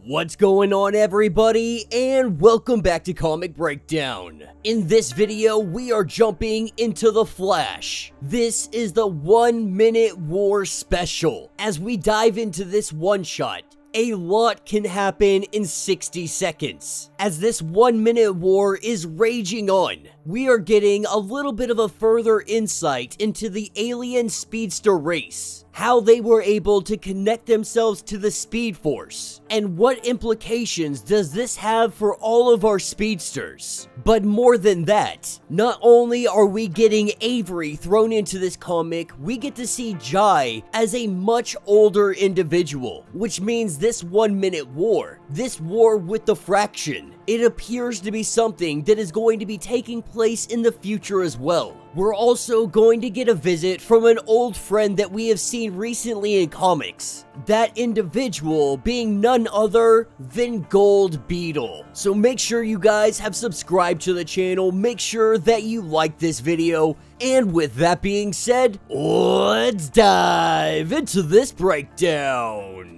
What's going on, everybody, and welcome back to Comic Breakdown. In this video, we are jumping into The Flash. This is the 1 Minute War special. As we dive into this one-shot, a lot can happen in 60 seconds. As this 1 minute war is raging on, we are getting a little bit of a further insight into the alien speedster race, how they were able to connect themselves to the Speed Force, and what implications does this have for all of our speedsters. But more than that, not only are we getting Avery thrown into this comic, we get to see Jai as a much older individual, which means this 1 minute war, this war with the Fraction, it appears to be something that is going to be taking place in the future as well. We're also going to get a visit from an old friend that we have seen recently in comics, that individual being none other than Gold Beetle. So make sure you guys have subscribed to the channel, make sure that you like this video, and with that being said, let's dive into this breakdown.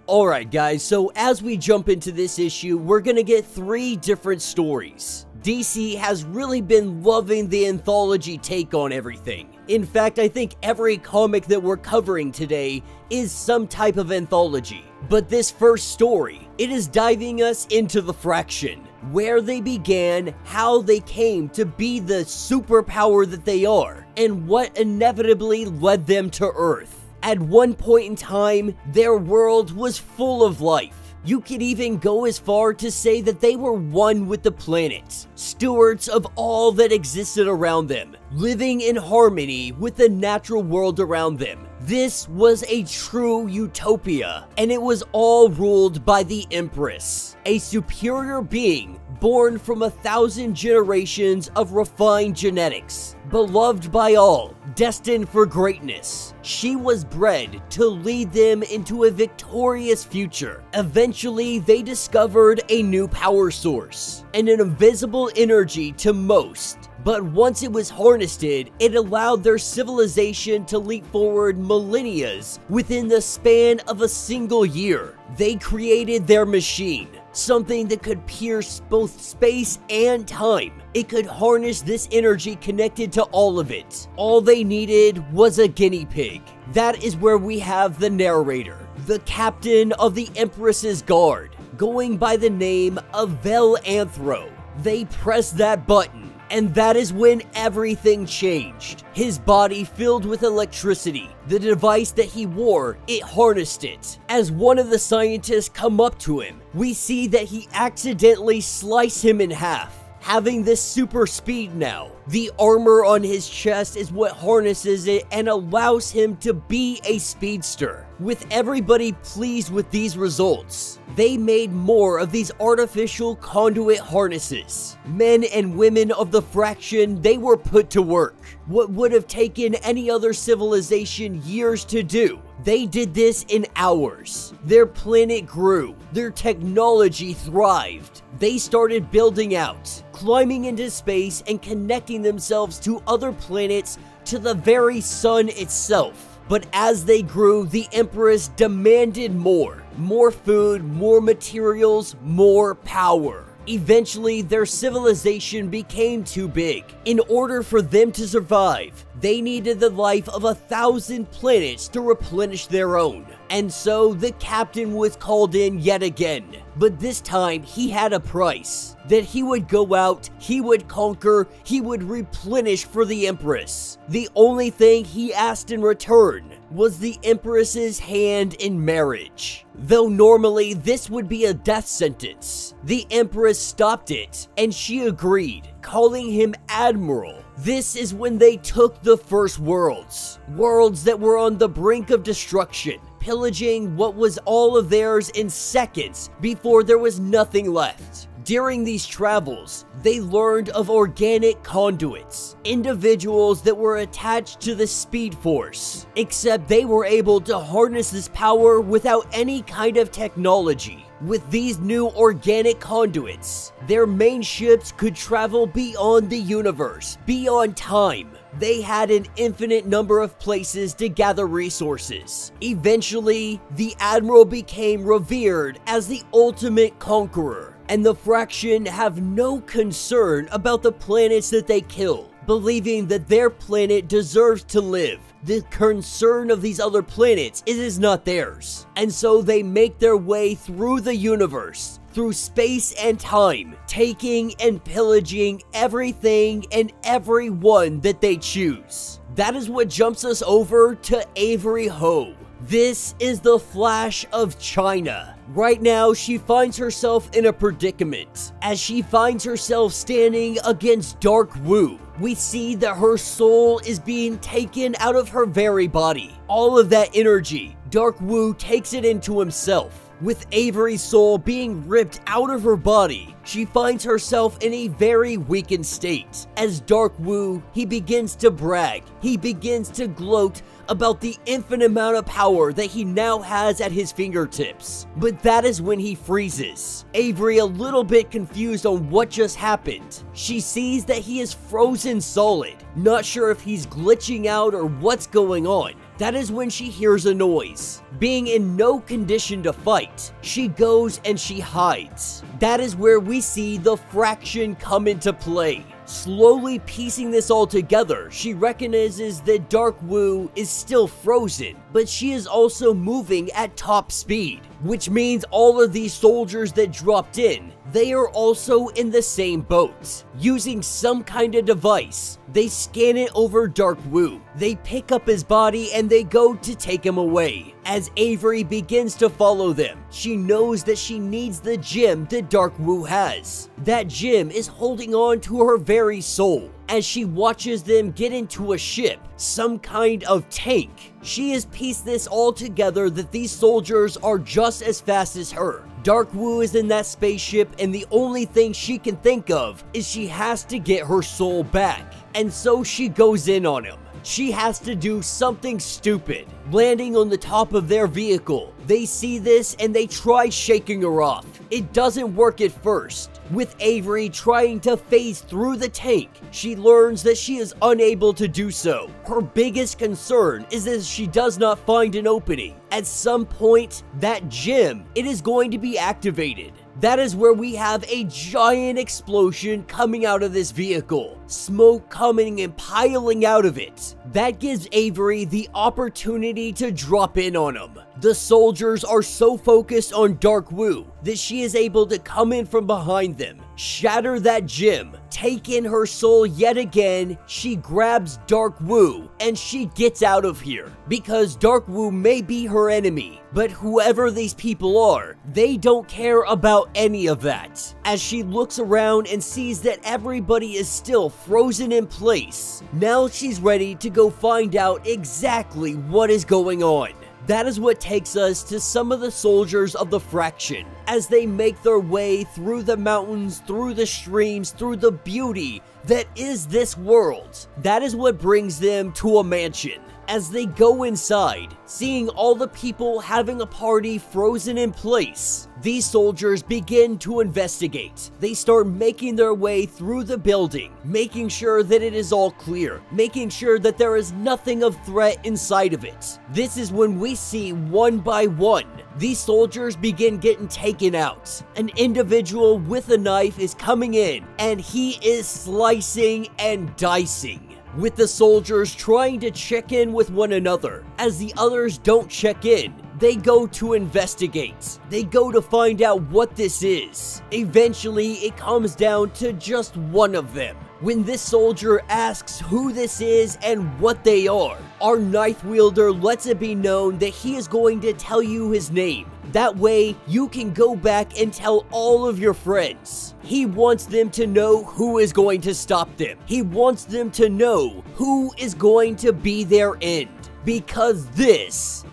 Alright guys, so as we jump into this issue, we're gonna get 3 different stories. DC has really been loving the anthology take on everything. In fact, I think every comic that we're covering today is some type of anthology. But this first story, it is diving us into the Fraction, where they began, how they came to be the superpower that they are, and what inevitably led them to Earth. At one point in time, their world was full of life. You could even go as far to say that they were one with the planet, stewards of all that existed around them, living in harmony with the natural world around them. This was a true utopia, and it was all ruled by the Empress, a superior being born from 1,000 generations of refined genetics, beloved by all, destined for greatness. She was bred to lead them into a victorious future. Eventually, they discovered a new power source, and an invisible energy to most. But once it was harnessed, it allowed their civilization to leap forward millennia within the span of a single year. They created their machine, something that could pierce both space and time. It could harness this energy connected to all of it. All they needed was a guinea pig. That is where we have the narrator, the captain of the Empress's guard, going by the name of Vel Anthro. They pressed that button, and that is when everything changed. His body filled with electricity. The device that he wore, it harnessed it. As one of the scientists come up to him, we see that he accidentally sliced him in half, having this super speed now. The armor on his chest is what harnesses it and allows him to be a speedster. With everybody pleased with these results, they made more of these artificial conduit harnesses. Men and women of the Fraction, they were put to work. What would have taken any other civilization years to do, they did this in hours. Their planet grew. Their technology thrived. They started building out, climbing into space, and connecting themselves to other planets, to the very sun itself. But as they grew, the Empress demanded more. More food, more materials, more power. Eventually, their civilization became too big. In order for them to survive, they needed the life of 1,000 planets to replenish their own. And so, the captain was called in yet again. But this time, he had a price. That he would go out, he would conquer, he would replenish for the Empress. The only thing he asked in return was the Empress's hand in marriage. Though normally this would be a death sentence, the Empress stopped it, and she agreed, calling him Admiral. This is when they took the first worlds that were on the brink of destruction, pillaging what was all of theirs in seconds before there was nothing left. During these travels, they learned of organic conduits, individuals that were attached to the Speed Force, except they were able to harness this power without any kind of technology. With these new organic conduits, their main ships could travel beyond the universe, beyond time, They had an infinite number of places to gather resources. Eventually, the Admiral became revered as the ultimate conqueror, and the Fraction have no concern about the planets that they kill, believing that their planet deserves to live. The concern of these other planets is not theirs, and so they make their way through the universe, through space and time, taking and pillaging everything and everyone that they choose. That is what jumps us over to Avery Ho. This is the Flash of China. Right now, she finds herself in a predicament, as she finds herself standing against Dark Wu. We see that her soul is being taken out of her very body. All of that energy, Dark Wu takes it into himself. With Avery's soul being ripped out of her body, she finds herself in a very weakened state. As Dark Wu, he begins to brag. He begins to gloat about the infinite amount of power that he now has at his fingertips. But that is when he freezes. Avery, a little bit confused on what just happened. She sees that he is frozen solid, not sure if he's glitching out or what's going on. That is when she hears a noise. Being in no condition to fight, she goes and she hides. That is where we see the Fraction come into play. Slowly piecing this all together, she recognizes that Dark Wu is still frozen, but she is also moving at top speed, which means all of these soldiers that dropped in, they are also in the same boat. Using some kind of device, they scan it over Dark Wu. They pick up his body and they go to take him away. As Avery begins to follow them, she knows that she needs the gem that Dark Wu has. That gem is holding on to her very soul. As she watches them get into a ship, some kind of tank, she has pieced this all together that these soldiers are just as fast as her. Dark Wu is in that spaceship, and the only thing she can think of is she has to get her soul back. And so she goes in on him. She has to do something stupid. Landing on the top of their vehicle, they see this and they try shaking her off. It doesn't work at first. With Avery trying to phase through the tank, she learns that she is unable to do so. Her biggest concern is that she does not find an opening. At some point, that gem, it is going to be activated. That is where we have a giant explosion coming out of this vehicle. Smoke coming and piling out of it. That gives Avery the opportunity to drop in on him. The soldiers are so focused on Dark Wu that she is able to come in from behind them, shatter that gem, take in her soul yet again. She grabs Dark Wu and she gets out of here, because Dark Wu may be her enemy, but whoever these people are, they don't care about any of that. As she looks around and sees that everybody is still frozen in place, now she's ready to go find out exactly what is going on. That is what takes us to some of the soldiers of the Fraction, as they make their way through the mountains, through the streams, through the beauty that is this world. That is what brings them to a mansion. As they go inside, seeing all the people having a party frozen in place, these soldiers begin to investigate. They start making their way through the building, making sure that it is all clear, making sure that there is nothing of threat inside of it. This is when we see one by one, these soldiers begin getting taken out. An individual with a knife is coming in, and he is slicing and dicing, with the soldiers trying to check in with one another. As the others don't check in, they go to investigate. They go to find out what this is. Eventually, it comes down to just one of them. When this soldier asks who this is and what they are, our knife wielder lets it be known that he is going to tell you his name. That way, you can go back and tell all of your friends. He wants them to know who is going to stop them. He wants them to know who is going to be their end. Because this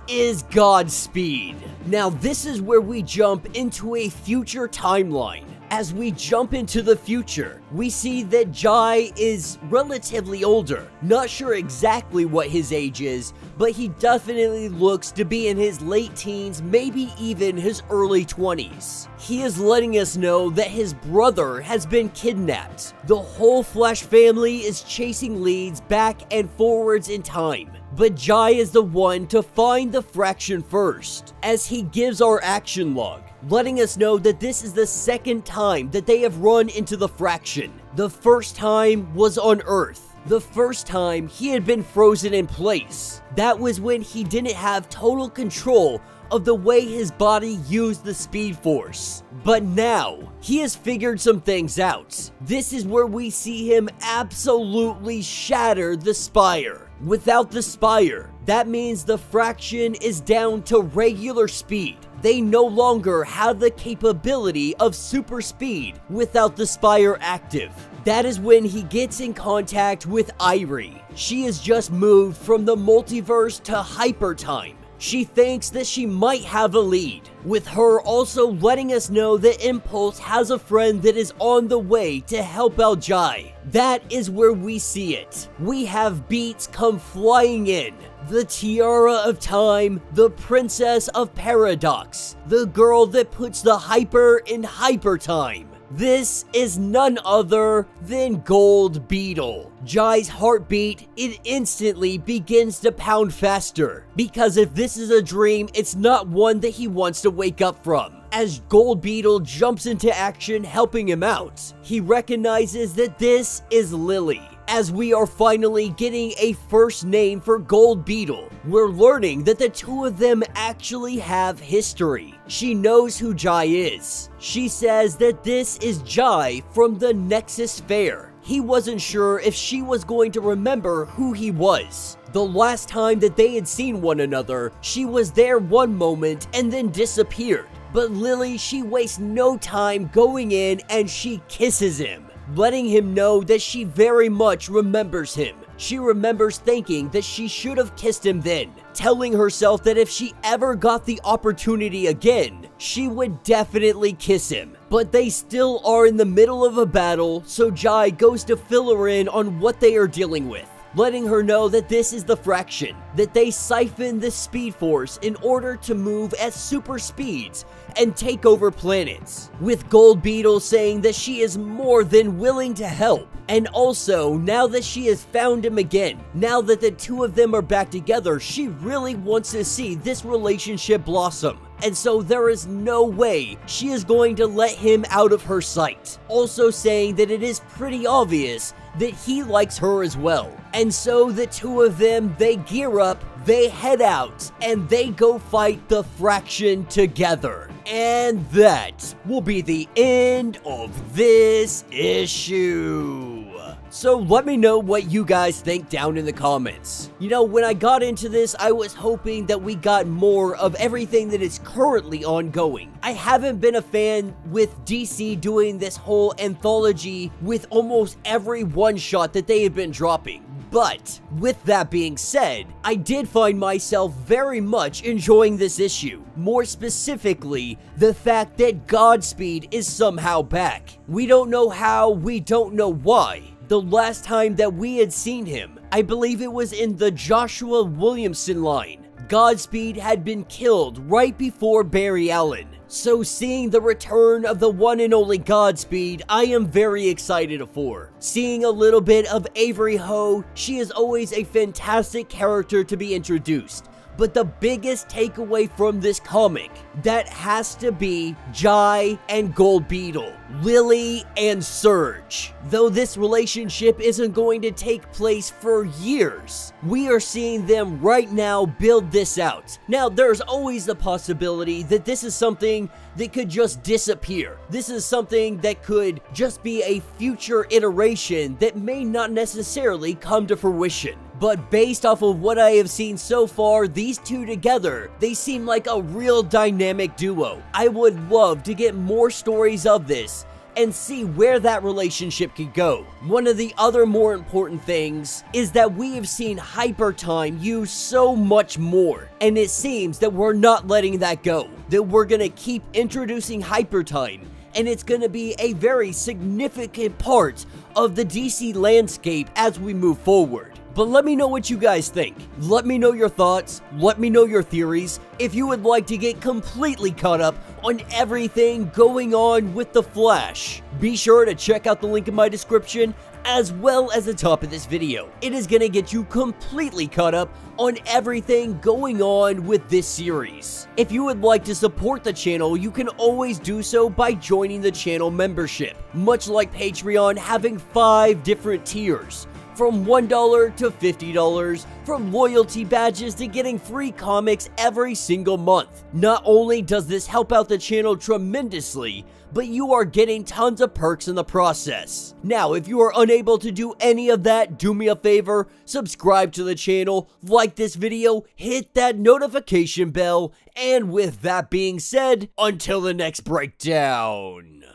is Godspeed. Now, this is where we jump into a future timeline, As we jump into the future, we see that Jai is relatively older. Not sure exactly what his age is, but he definitely looks to be in his late teens, maybe even his early 20s. He is letting us know that his brother has been kidnapped. The whole Flash family is chasing leads back and forwards in time, but Jai is the one to find the fraction first, as he gives our action log, letting us know that this is the second time that they have run into the fraction. The first time was on Earth. The first time he had been frozen in place. That was when he didn't have total control of the way his body used the Speed Force. But now, he has figured some things out. This is where we see him absolutely shatter the Spire. Without the Spire, that means the fraction is down to regular speed. They no longer have the capability of super speed without the Spire active. That is when he gets in contact with Irie. She has just moved from the multiverse to hyper time. She thinks that she might have a lead, with her also letting us know that Impulse has a friend that is on the way to help out Jai. That is where we see it. We have Beats come flying in. The Tiara of Time, the Princess of Paradox, the girl that puts the hyper in hyper time. This is none other than Gold Beetle. Jai's heartbeat, it instantly begins to pound faster, because if this is a dream, it's not one that he wants to wake up from. As Gold Beetle jumps into action helping him out, he recognizes that this is Lily. As we are finally getting a first name for Gold Beetle, we're learning that the two of them actually have history. She knows who Jai is. She says that this is Jai from the Nexus Fair. He wasn't sure if she was going to remember who he was. The last time that they had seen one another, she was there one moment and then disappeared. But Lily, she wastes no time going in and she kisses him, letting him know that she very much remembers him. She remembers thinking that she should have kissed him then, telling herself that if she ever got the opportunity again, she would definitely kiss him. But they still are in the middle of a battle, so Jai goes to fill her in on what they are dealing with, letting her know that this is the fraction, that they siphon the Speed Force in order to move at super speeds and take over planets, with Gold Beetle saying that she is more than willing to help. And also, now that she has found him again, now that the two of them are back together, she really wants to see this relationship blossom. And so there is no way she is going to let him out of her sight. Also saying that it is pretty obvious that he likes her as well. And so the two of them, they gear up, they head out, and they go fight the fraction together. And that will be the end of this issue. So let me know what you guys think down in the comments. You know, when I got into this, I was hoping that we got more of everything that is currently ongoing. I haven't been a fan with DC doing this whole anthology with almost every one-shot that they have been dropping. But with that being said, I did find myself very much enjoying this issue. More specifically, the fact that Godspeed is somehow back. We don't know how, we don't know why. The last time that we had seen him, I believe it was in the Joshua Williamson line. Godspeed had been killed right before Barry Allen. So seeing the return of the one and only Godspeed, I am very excited for. Seeing a little bit of Avery Ho, she is always a fantastic character to be introduced. But the biggest takeaway from this comic, that has to be Jai and Gold Beetle, Lily and Surge. Though this relationship isn't going to take place for years, we are seeing them right now build this out. Now, there's always the possibility that this is something that could just disappear. This is something that could just be a future iteration that may not necessarily come to fruition. But based off of what I have seen so far, these two together, they seem like a real dynamic duo. I would love to get more stories of this and see where that relationship could go. One of the other more important things is that we have seen Hyper Time used so much more, and it seems that we're not letting that go, that we're gonna keep introducing Hyper Time and it's going to be a very significant part of the DC landscape as we move forward. But let me know what you guys think. Let me know your thoughts. Let me know your theories. If you would like to get completely caught up on everything going on with The Flash, be sure to check out the link in my description as well as the top of this video. It is going to get you completely caught up on everything going on with this series. If you would like to support the channel, you can always do so by joining the channel membership. Much like Patreon having 5 different tiers, from $1 to $50, from loyalty badges to getting free comics every single month. Not only does this help out the channel tremendously, but you are getting tons of perks in the process. Now, if you are unable to do any of that, do me a favor, subscribe to the channel, like this video, hit that notification bell, and with that being said, until the next breakdown.